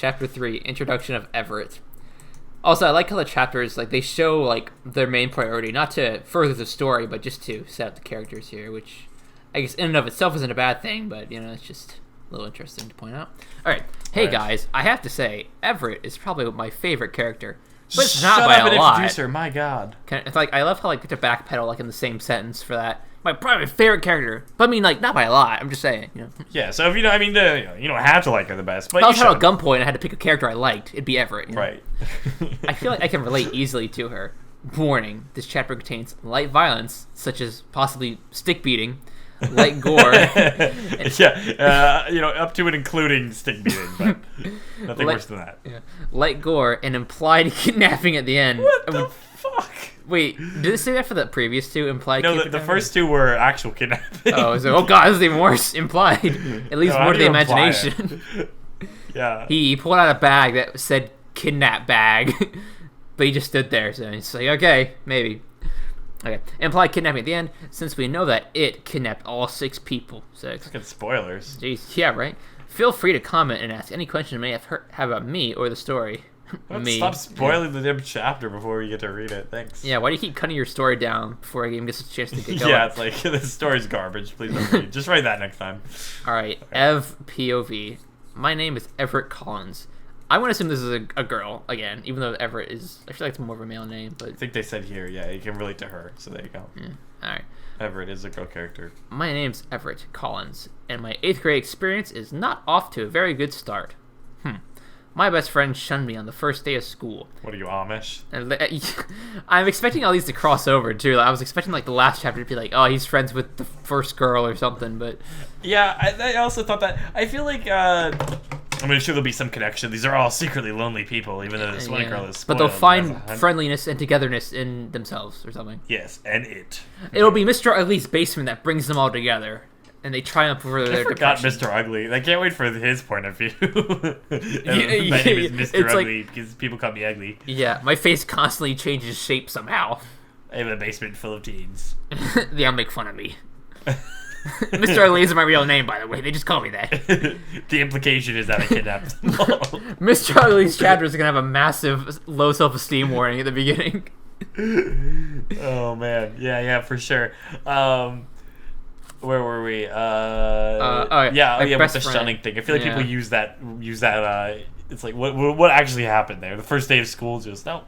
Chapter 3, Introduction of Everette. Also, I like how the chapters, like, they show, like, their main priority, not to further the story, but just to set up the characters here, which I guess in and of itself isn't a bad thing, but, it's just a little interesting to point out. Alright, hey guys, I have to say, Everette is probably my favorite character. But it's not by a lot. Introduce her, my god. It's like, I love how, like, to backpedal, like, in the same sentence for that. Probably my favorite character. But I mean, like, not by a lot. I'm just saying, Yeah, so if you don't have to like her the best, but if I was at gunpoint and I had to pick a character I liked, it'd be Everette. Right. I feel like I can relate easily to her. Warning, this chapter contains light violence, such as possibly stick beating, light gore. Up to and including stick beating, but nothing worse than that. Yeah. Light gore and implied kidnapping at the end. What the fuck? Wait, did it say that for the previous two? Implied kidnapping? No, the first two were actual kidnapping. Oh god, this is even worse. Implied. At least more to the imagination. Yeah. He pulled out a bag that said kidnap bag, but he just stood there, so he's like, okay, maybe. Okay, implied kidnapping at the end, since we know that it kidnapped all 6 people. 6. Fucking spoilers. Jeez, yeah, right? Feel free to comment and ask any question you may have about me or the story. Stop spoiling the damn chapter before we get to read it. Thanks. Yeah, why do you keep cutting your story down before I even get a chance to get going? Yeah, it's like, this story's garbage. Please don't read. Just write that next time. Alright, okay. Ev POV. My name is Everette Collins. I want to assume this is a girl, again, even though Everette is... I feel like it's more of a male name, but... I think they said here, yeah, you can relate to her, so there you go. Yeah. Alright. Everette is a girl character. My name's Everette Collins, and my 8th grade experience is not off to a very good start. My best friend shunned me on the first day of school. What are you, Amish? I'm expecting all these to cross over, too. I was expecting, like, the last chapter to be like, oh, he's friends with the first girl or something, but... Yeah, I also thought that... I feel like, sure there'll be some connection. These are all secretly lonely people, even though this one girl is spoiled. But they'll find friendliness and togetherness in themselves or something. Yes, and it. It'll be Mr. Ugly's basement that brings them all together. And they triumph over their depression. I forgot Mr. Ugly. I can't wait for his point of view. My name is Mr. Ugly because people call me ugly. Yeah, my face constantly changes shape somehow. I have a basement full of teens. They'll make fun of me. Mr. Ugly isn't my real name, by the way. They just call me that. The implication is that I kidnapped them all. Mr. Ugly's chapter is going to have a massive low self-esteem warning at the beginning. Oh, man. Yeah, for sure. Where were we? With the shunning thing. I feel like people use that. It's like, what actually happened there? The first day of school, just no.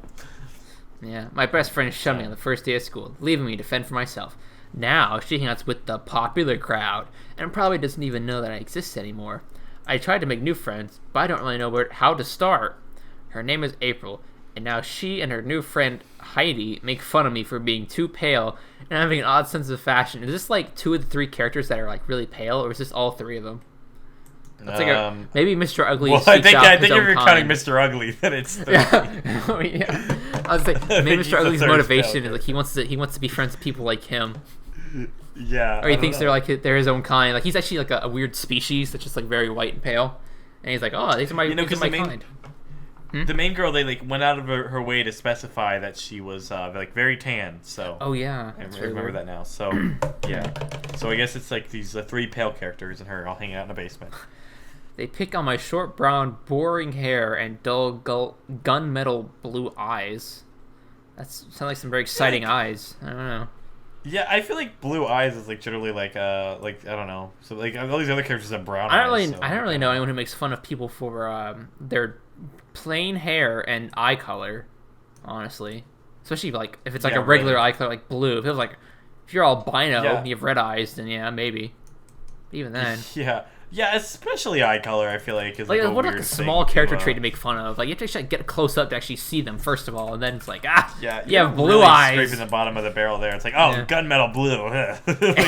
Yeah, my best friend shunned me on the first day of school, leaving me to fend for myself. Now she hangs out with the popular crowd, and probably doesn't even know that I exist anymore. I tried to make new friends, but I don't really know how to start. Her name is April, and now she and her new friend Heidi make fun of me for being too pale and having an odd sense of fashion. Is this like 2 of the 3 characters that are like really pale, or is this all 3 of them? Maybe Mr. Ugly. Well, I think if you're counting Mr. Ugly, then it's 3. Yeah. I was like, maybe Mr. Ugly's motivation is like he wants to be friends with people like him. Yeah. Or he thinks they're his own kind. Like he's actually like a weird species that's just like very white and pale, and he's like, oh, these are my kind. The main girl, they went out of her way to specify that she was very tan. So oh yeah, I remember that now. So yeah, so I guess it's like these 3 pale characters and her all hanging out in the basement. They pick on my short brown, boring hair and dull gunmetal blue eyes. That sounds like some very exciting eyes. I don't know. Yeah, I feel like blue eyes is like generally like I don't know. So like all these other characters have brown eyes. I don't really know anyone who makes fun of people for their plain hair and eye color, honestly. Especially like if it's like a regular eye color like blue. If it was like if you're albino and you have red eyes, then yeah, maybe. Even then. Yeah, especially eye color, I feel like is like what a small character trait to make fun of. Like you have to actually get close up to actually see them first of all, and then it's like you have blue eyes. Scraping the bottom of the barrel there. It's like gunmetal blue.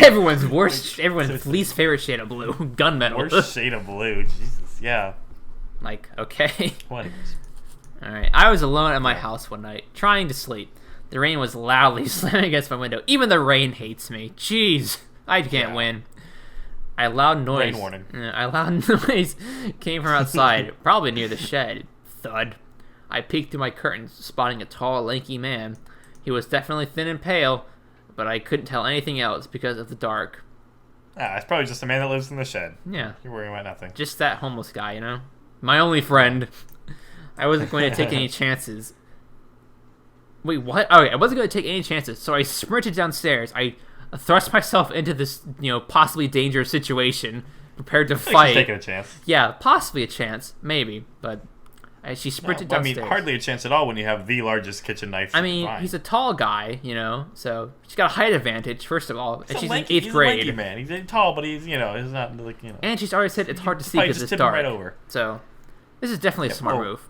Everyone's least favorite shade of blue, gunmetal. Worst shade of blue. Jesus, yeah. Like okay. What? All right. I was alone at my house one night, trying to sleep. The rain was loudly slamming against my window. Even the rain hates me. Jeez, I can't win. A loud noise. Rain warning. A loud noise came from outside, probably near the shed. Thud. I peeked through my curtains, spotting a tall, lanky man. He was definitely thin and pale, but I couldn't tell anything else because of the dark. It's probably just a man that lives in the shed. Yeah. You're worrying about nothing. Just that homeless guy, you know? My only friend. I wasn't going to take any chances. Wait, what? Oh, I wasn't going to take any chances, so I sprinted downstairs. I thrust myself into this, possibly dangerous situation, prepared to fight. She's taking a chance. Yeah, possibly a chance, maybe, but she sprinted downstairs. Hardly a chance at all when you have the largest kitchen knife. He's a tall guy, so she's got a height advantage, first of all, and she's in 8th grade. He's a lanky man. He's tall, but he's not like. And she's already said it's hard to see because it's dark. Right over. So, this is definitely a smart move.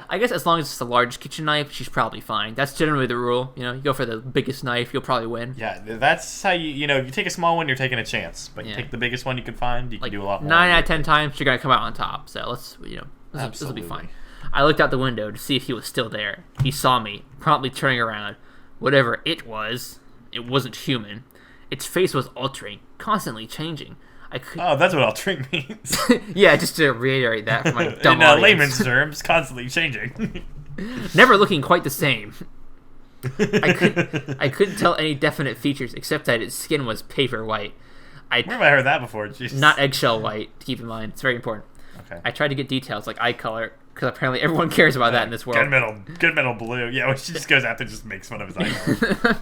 I guess as long as it's the largest kitchen knife, she's probably fine. That's generally the rule. You go for the biggest knife, you'll probably win. Yeah, that's how you take a small one, you're taking a chance. But you take the biggest one you can find, you can do a lot more. 9 out of 10 times, you're going to come out on top. So this will be fine. I looked out the window to see if he was still there. He saw me, promptly turning around. Whatever it wasn't human. Its face was altering, constantly changing. That's what altering means. Yeah, just to reiterate that for my dumb audience. In layman's terms, constantly changing. Never looking quite the same. I couldn't tell any definite features except that its skin was paper white. Where have I heard that before? Jesus. Not eggshell white, to keep in mind. It's very important. Okay. I tried to get details like eye color, because apparently everyone cares about that in this world. Good metal blue. Yeah, when she just goes out there and just makes fun of his eye color.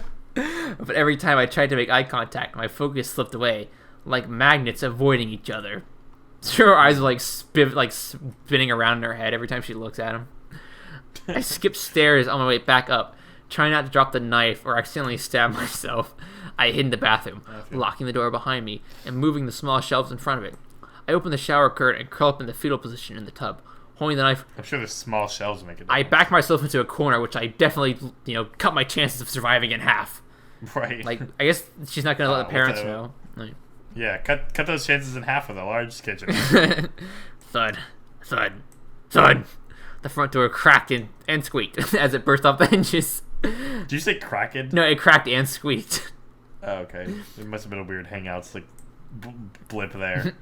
But every time I tried to make eye contact, my focus slipped away, like magnets avoiding each other. So her eyes were like spinning around in her head every time she looks at him. I skipped stairs on my way back up, trying not to drop the knife or accidentally stab myself. I hid in the bathroom, locking the door behind me and moving the small shelves in front of it. I opened the shower curtain and curled up in the fetal position in the tub, holding the knife. I'm sure the small shelves make it. I backed myself into a corner, which I definitely, cut my chances of surviving in half. Right. Like, I guess she's not going to let the parents know. Yeah, cut those chances in half with a large kitchen. Thud, thud, thud. The front door cracked and squeaked as it burst off the hinges. Did you say cracked? No, it cracked and squeaked. Oh, okay. It must have been a weird Hangouts blip there.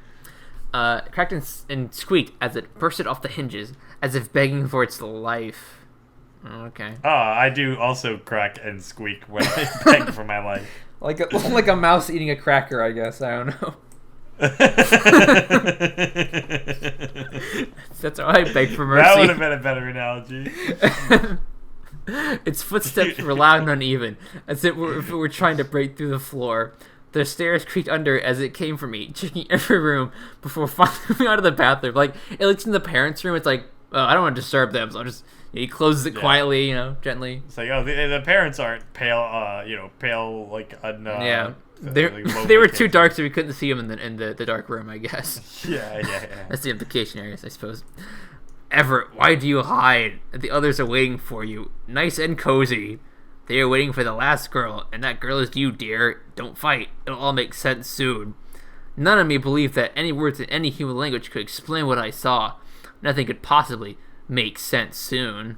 Cracked and squeaked as it bursted off the hinges, as if begging for its life. Okay. Oh, I do also crack and squeak when I beg for my life. Like a mouse eating a cracker, I guess. I don't know. That's how I beg for mercy. That would have been a better analogy. Its footsteps were loud and uneven, as if it were trying to break through the floor. The stairs creaked under as it came for me, checking every room before finally moving out of the bathroom. Like, it looks in the parents' room, it's like, oh, I don't want to disturb them, so I'll just... He closes it quietly, gently. It's like, the parents aren't pale, like yeah. They were too dark, so we couldn't see them in the dark room, I guess. Yeah. That's the implication, I suppose. Everett, why do you hide? The others are waiting for you, nice and cozy. They are waiting for the last girl, and that girl is you, dear. Don't fight. It'll all make sense soon. None of me believed that any words in any human language could explain what I saw. Nothing could possibly make sense soon.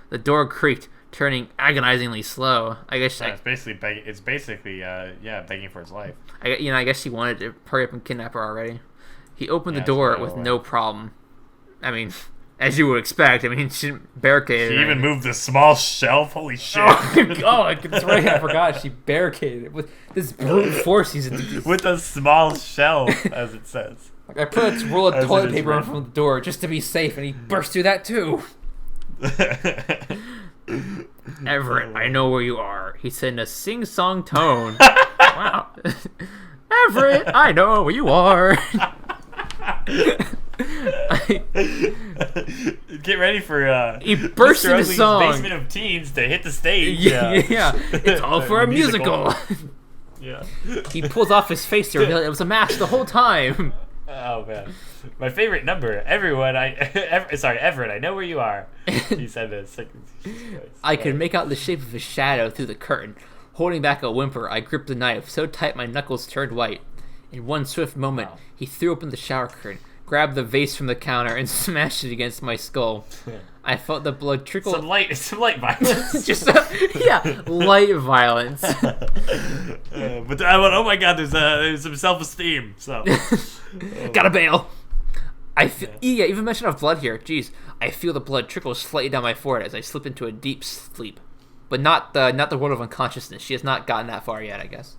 The door creaked, turning agonizingly slow. I guess it's basically begging for his life. I guess she wanted to hurry up and kidnap her already. He opened the door with no problem. I mean, as you would expect. I mean, she barricaded. She even moved the small shelf. Holy shit! That's right. I forgot. She barricaded it with this brute force. With a small shelf, as it says. Like, I put a roll of toilet paper in front of the door just to be safe, and he burst through that too. Everett, I know where you are, he said in a sing-song tone. Wow. Everett, I know where you are. Get ready for he burst into song. Basement of Teens to hit the stage. Yeah. It's all for a musical. Yeah. He pulls off his face to reveal it was a mask the whole time. Oh man, my favorite number. Everett, I know where you are. He said this. I could make out the shape of a shadow through the curtain. Holding back a whimper, I gripped the knife so tight my knuckles turned white. In one swift moment, He threw open the shower curtain, grabbed the vase from the counter, and smashed it against my skull. I felt the blood trickle. Some light violence. Light violence. But oh my god, there's some self-esteem. So gotta bail. Even mention of blood here. Jeez, I feel the blood trickle slightly down my forehead as I slip into a deep sleep, but not the world of unconsciousness. She has not gotten that far yet, I guess.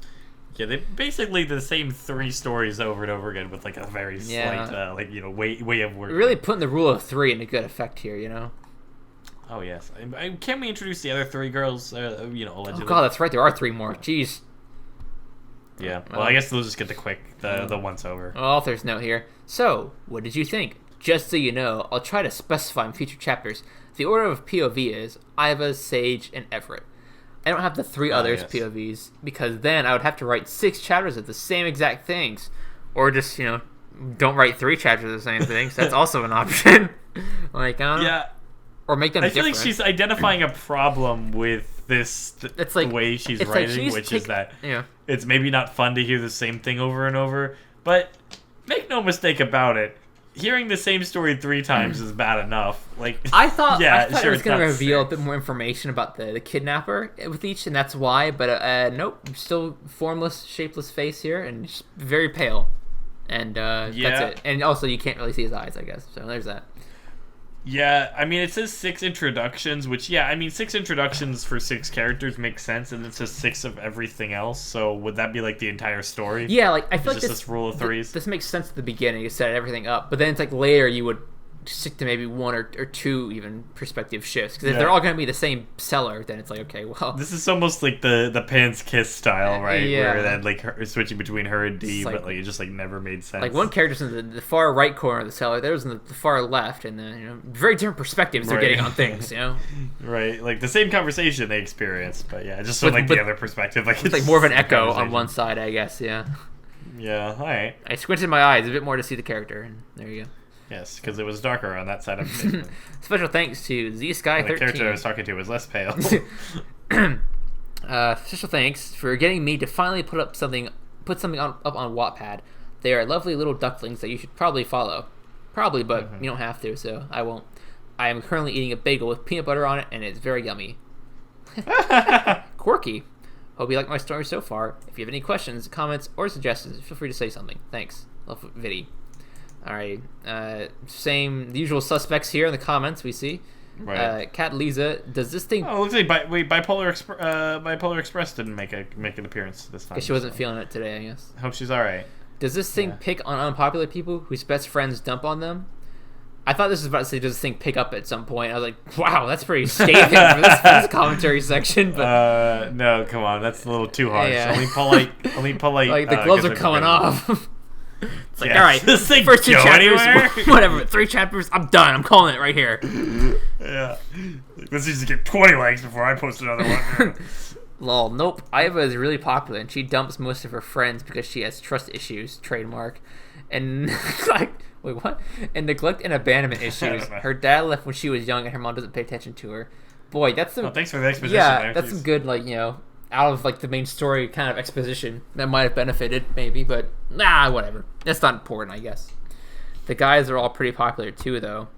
Yeah, they basically the same 3 stories over and over again with like a very slight, way of working. Really putting the rule of 3 into good effect here, you know. Oh yes, can we introduce the other 3 girls? Allegedly. Oh god, that's right. There are 3 more. Jeez. Yeah. Well, I guess they'll just get the once over. Author's note here. So, what did you think? Just so you know, I'll try to specify in future chapters. The order of POV is Iva, Sage, and Everette. I don't have the 3 others POVs because then I would have to write 6 chapters of the same exact things, or just don't write 3 chapters of the same things. That's also an option. Or make them. I feel like she's identifying a problem with this. It's like, the way she's writing, is that it's maybe not fun to hear the same thing over and over. But make no mistake about it. Hearing the same story 3 times is bad enough. Like I thought it was going to reveal a bit more information about the kidnapper with each, and that's why. But nope, still formless, shapeless face here, and just very pale. And that's it. And also, you can't really see his eyes, I guess. So there's that. Yeah, I mean, it says 6 introductions, which, 6 introductions for 6 characters makes sense, and it says 6 of everything else, so would that be, like, the entire story? Yeah, like, I feel like this rule of 3s? This makes sense at the beginning, you set everything up, but then it's like later you would stick to maybe 1 or 2 even perspective shifts, because if they're all going to be the same Cellar, then it's like, okay, well... This is almost like the Pan's Kiss style, right? Yeah. Where then, like, switching between her and Dee, but, like, it just, like, never made sense. Like, one character's in the far right corner of the Cellar, there's in the far left, and, very different perspectives they're getting on things, Right, like, the same conversation they experience, but, just from, the other perspective. Like, it's like more of an echo on one side, I guess, Yeah, alright. I squinted my eyes a bit more to see the character, and there you go. Yes, because it was darker on that side of the Special thanks to ZSky13. The character I was talking to was less pale. Special thanks for getting me to finally put something up on Wattpad. They are lovely little ducklings that you should probably follow. Probably, but you don't have to, so I won't. I am currently eating a bagel with peanut butter on it, and it's very yummy. Quirky. Hope you like my story so far. If you have any questions, comments, or suggestions, feel free to say something. Thanks. Love Viddy. Alright, the usual suspects here in the comments we see. Right. Cat Lisa, does this thing... Oh, it looks like Bipolar Express didn't make an appearance this time. She wasn't feeling it today, I guess. Hope she's alright. Does this thing pick on unpopular people whose best friends dump on them? I thought this was about to say, does this thing pick up at some point? I was like, wow, that's pretty scathing for this commentary section. But no, come on, that's a little too harsh. Yeah. Only polite. Like, the gloves are coming off. It's like, alright, this thing first 2 chapters, whatever, 3 chapters, I'm done. I'm calling it right here. Yeah. This needs to get 20 likes before I post another one. Lol, nope. Iva is really popular, and she dumps most of her friends because she has trust issues, trademark, and wait, what? And neglect and abandonment issues. Her dad left when she was young, and her mom doesn't pay attention to her. Boy, that's some... Oh, thanks for the exposition. Yeah, that's some good, out of the main story kind of exposition that might have benefited maybe, but whatever, that's not important, I guess. The guys are all pretty popular too, though.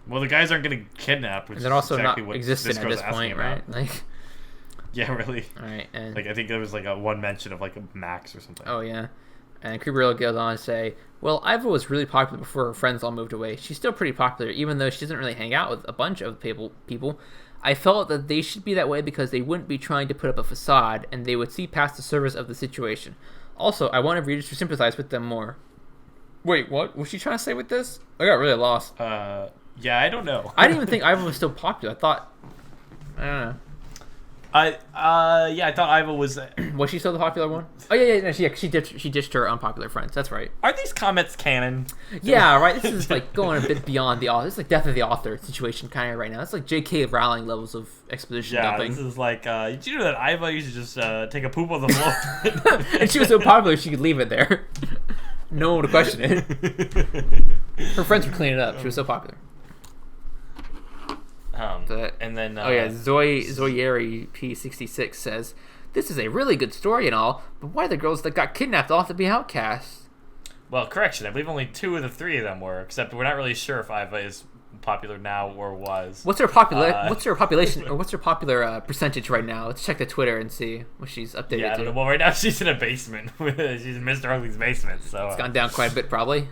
Well, the guys aren't getting kidnapped, which and they're also exactly not existent at this point, right? Yeah, really. All right, and I think there was a one mention of a Max or something. Oh yeah. And Creeper goes on to say, well, Iva was really popular before her friends all moved away. She's still pretty popular, even though she doesn't really hang out with a bunch of people. I felt that they should be that way because they wouldn't be trying to put up a facade, and they would see past the surface of the situation. Also, I wanted readers to sympathize with them more. Wait, what was she trying to say with this? I got really lost. Yeah, I don't know. I didn't even think Iva was still popular. I don't know. I thought Iva was... Was she still the popular one? Oh, yeah, she ditched her unpopular friends. That's right. Are these comments canon? Yeah, right. This is going a bit beyond the author. It's like Death of the Author situation kind of right now. It's like J.K. Rowling levels of exposition dumping. This is like, did you know that Iva used to just take a poop on the floor? And she was so popular she could leave it there. No one would question it. Her friends would clean it up. She was so popular. And then Zoyeri P66 says, this is a really good story and all, but why the girls that got kidnapped all have to be outcasts? Well, correction, I believe only 2 of the 3 of them were, except we're not really sure if Iva is popular now or was. What's her population or what's her popular percentage right now? Let's check the Twitter and see what she's updated to. Well, right now she's in a basement. She's in Mr. Ugly's basement, so it's gone down quite a bit probably.